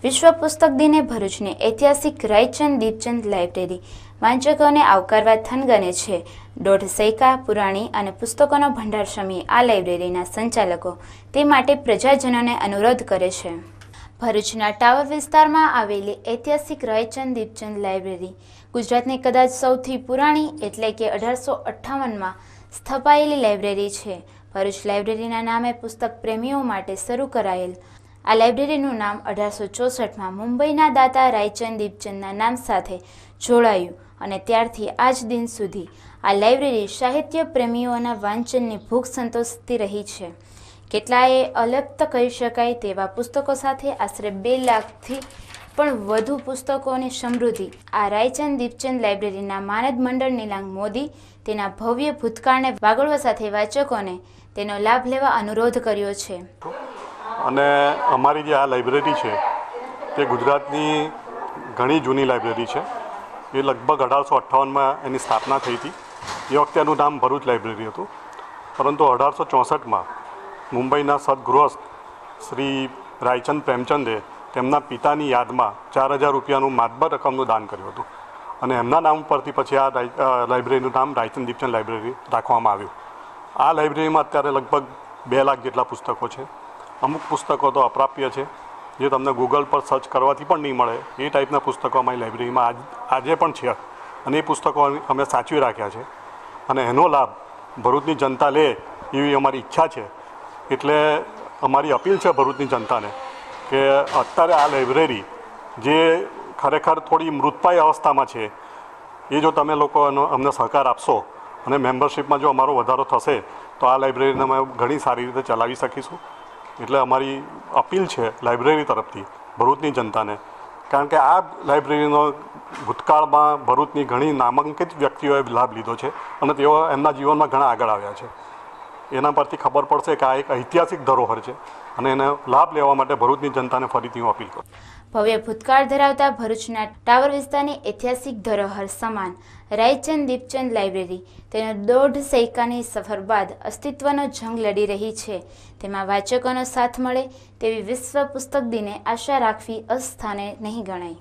વિશ્વ પુસ્તક દિને ભરૂચની ઐતિહાસિક રાયચંદ દીપચંદ લાઇબ્રેરી વાંચકોને આવકારવા થનગને છે। દોઢ સૈકા પુરાણી અને પુસ્તકોનો ભંડાર શમી આ લાઇબ્રેરીના સંચાલકો તે માટે પ્રજાજનોને અનુરોધ કરે છે। ભરૂચના ટાવર વિસ્તારમાં આવેલી ઐતિહાસિક રાયચંદ દીપચંદ લાઇબ્રેરી ગુજરાતની કદાચ સૌથી પુરાણી એટલે કે 1858માં સ્થપાયેલી લાઇબ્રેરી છે। ભરૂચ લાઇબ્રેરીના નામે પુસ્તક પ્રેમીઓ માટે શરૂ કરાયેલ આ લાઇબ્રેરીનું નામ 1864માં મુંબઈના દાતા રાયચંદ દીપચંદના નામ સાથે જોડાયું અને ત્યારથી આજ દિન સુધી આ લાઇબ્રેરી સાહિત્ય પ્રેમીઓના વાંચનની ભૂખ સંતોષતી રહી છે। કેટલાએ અલપ્ત કહી શકાય તેવા પુસ્તકો સાથે આશરે 2 લાખથી પણ વધુ પુસ્તકોની સમૃદ્ધિ આ રાયચંદ દીપચંદ લાઇબ્રેરીના માનદ મંડળ નીલાંગ મોદી તેના ભવ્ય ભૂતકાળને વાગોળવા સાથે વાચકોને તેનો લાભ લેવા અનુરોધ કર્યો છે। અને અમારી જે આ લાઇબ્રેરી છે તે ગુજરાતની ઘણી જૂની લાઇબ્રેરી છે। એ લગભગ 1858માં એની સ્થાપના થઈ હતી। એ વખતે એનું નામ ભરૂચ લાઇબ્રેરી હતું, પરંતુ 1864માં મુંબઈના સદગૃહસ્થ શ્રી રાયચંદ પ્રેમચંદે તેમના પિતાની યાદમાં 4000 રૂપિયાનું માતબર રકમનું દાન કર્યું હતું અને એમના નામ પરથી પછી આ લાઇબ્રેરીનું નામ રાયચંદ દીપચંદ લાઇબ્રેરી રાખવામાં આવ્યું। આ લાઇબ્રેરીમાં અત્યારે લગભગ 2 લાખ જેટલા પુસ્તકો છે। અમુક પુસ્તકો તો અપ્રાપ્ય છે, જે તમને ગૂગલ પર સર્ચ કરવાથી પણ નહીં મળે એ ટાઈપના પુસ્તકો અમારી લાઇબ્રેરીમાં આજે પણ છે અને એ પુસ્તકો અમે સાચવી રાખ્યા છે અને એનો લાભ ભરૂચની જનતા લે એવી અમારી ઈચ્છા છે। એટલે અમારી અપીલ છે ભરૂચની જનતાને કે અત્યારે આ લાઇબ્રેરી જે ખરેખર થોડી મૃતપાય અવસ્થામાં છે, એ જો તમે લોકો અમને સહકાર આપશો અને મેમ્બરશિપમાં જો અમારો વધારો થશે તો આ લાઇબ્રેરીને અમે ઘણી સારી રીતે ચલાવી શકીશું। એટલે અમારી અપીલ છે લાઇબ્રેરી તરફથી ભરૂચની જનતાને, કારણ કે આ લાઇબ્રેરીનો ભૂતકાળમાં ભરૂચની ઘણી નામાંકિત વ્યક્તિઓએ લાભ લીધો છે અને તેઓ એમના જીવનમાં ઘણા આગળ આવ્યા છે। એના પરથી ખબર પડશે કે આ એક ઐતિહાસિક ધરોહર છે અને એને લાભ લેવા માટે ભરૂચની જનતાને ફરીથી હું અપીલ કરું। ભવ્ય ભૂતકાળ ધરાવતા ભરૂચના ટાવર વિસ્તારની ઐતિહાસિક ધરોહર સમાન રાયચંદ દીપચંદ લાઇબ્રેરી તેનો 1.5 સૈકાની સફર બાદ અસ્તિત્વનો જંગ લડી રહી છે। તેમાં વાચકોનો સાથ મળે તેવી વિશ્વ પુસ્તક દિને આશા રાખવી અસ્થાને નહીં ગણાય।